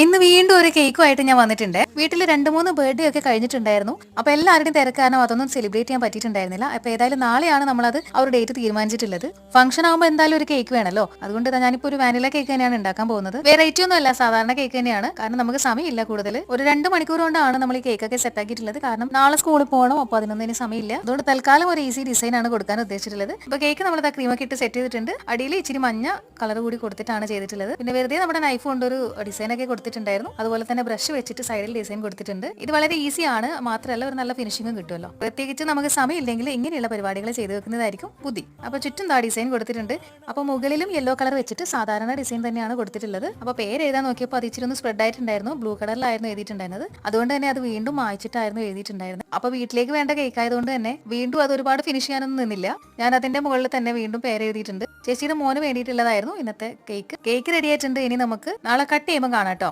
ഇന്ന് വീണ്ടും ഒരു കേക്കുമായിട്ട് ഞാൻ വന്നിട്ടുണ്ട്. വീട്ടിൽ 2-3 ബർത്ത്ഡേ ഒക്കെ കഴിഞ്ഞിട്ടുണ്ടായിരുന്നു. അപ്പൊ എല്ലാവരുടെയും തിരക്കാരനോ അതൊന്നും സെലിബ്രേറ്റ് ചെയ്യാൻ പറ്റിയിട്ടുണ്ടായിരുന്നില്ല. അപ്പൊ ഏതായാലും നാളെയാണ് നമ്മളത് ആ ഒരു ഡേറ്റ് തീരുമാനിച്ചിട്ടുള്ളത്. ഫംഗ്ഷൻ ആകുമ്പോൾ എന്തായാലും ഒരു കേക്ക് വേണമല്ലോ. അതുകൊണ്ട് ഞാനിപ്പോൾ ഒരു വാനില കേക്ക് തന്നെയാണ് ഉണ്ടാക്കാൻ പോകുന്നത്. വെറൈറ്റി ഒന്നും അല്ല, സാധാരണ കേക്ക് തന്നെയാണ്. കാരണം നമുക്ക് സമയമില്ല കൂടുതൽ. ഒരു 2 മണിക്കൂർ കൊണ്ടാണ് നമ്മൾ ഈ കേക്കൊക്കെ സെറ്റ് ആക്കിയിട്ടുള്ളത്. കാരണം നാളെ സ്കൂളിൽ പോകണം. അപ്പോൾ അതിനൊന്നും സമയമില്ല. അതുകൊണ്ട് തൽക്കാലം ഒരു ഈസി ഡിസൈൻ ആണ് കൊടുക്കാൻ ഉദ്ദേശിച്ചിട്ടുള്ളത്. അപ്പൊ കേക്ക് നമ്മൾ ക്രീമൊക്കെ ഇട്ട് സെറ്റ് ചെയ്തിട്ടുണ്ട്. അടിയിൽ ഇച്ചിരി മഞ്ഞ കളർ കൂടി കൊടുത്തിട്ടാണ് ചെയ്തിട്ടുള്ളത്. പിന്നെ വെറുതെ നമ്മുടെ നൈഫ് കൊണ്ടൊരു ഡിസൈൻ ഒക്കെ കൊടുത്തിട്ടുണ്ടായിരുന്നു. അതുപോലെ തന്നെ ബ്രഷ് വെച്ചിട്ട് സൈഡിൽ ഡിസൈൻ കൊടുത്തിട്ടുണ്ട്. ഇത് വളരെ ഈസിയാണ്, മാത്രമല്ല ഒരു നല്ല ഫിനിഷിംഗും കിട്ടുമല്ലോ. പ്രത്യേകിച്ച് നമുക്ക് സമയമില്ലെങ്കിൽ ഇങ്ങനെയുള്ള പരിപാടികൾ ചെയ്തു വെക്കുന്നതായിരിക്കും ബുദ്ധി. അപ്പൊ ചുറ്റും ഡിസൈൻ കൊടുത്തിട്ടുണ്ട്. അപ്പൊ മുകളിലും യെല്ലോ കളർ വെച്ചിട്ട് സാധാരണ ഡിസൈൻ തന്നെയാണ് കൊടുത്തിട്ടുള്ളത്. അപ്പൊ പേര് എഴുതാൻ നോക്കിയപ്പോൾ അത് ഇച്ചിരി ഒന്ന് സ്പ്രെഡ് ആയിട്ടുണ്ടായിരുന്നു. ബ്ലൂ കളറിലായിരുന്നു എഴുതിയിട്ടുണ്ടായിരുന്നത്. അതുകൊണ്ട് തന്നെ അത് വീണ്ടും മായ്ച്ചിട്ടായിരുന്നു എഴുതിയിട്ടുണ്ടായിരുന്നത്. അപ്പൊ വീട്ടിലേക്ക് വേണ്ട കേക്ക് ആയതുകൊണ്ട് തന്നെ വീണ്ടും അത് ഒരുപാട് ഫിനിഷ് ചെയ്യാനൊന്നും നിന്നില്ല. ഞാൻ അതിന്റെ മുകളിൽ തന്നെ വീണ്ടും പേര് എഴുതിയിട്ടുണ്ട്. ചേച്ചിയുടെ മോന് വേണ്ടിയിട്ടുള്ളതായിരുന്നു ഇന്നത്തെ കേക്ക്. കേക്ക് റെഡി ആയിട്ടുണ്ട്. ഇനി നമുക്ക് നാളെ കട്ട് ചെയ്യുമ്പോൾ കാണാം കേട്ടോ.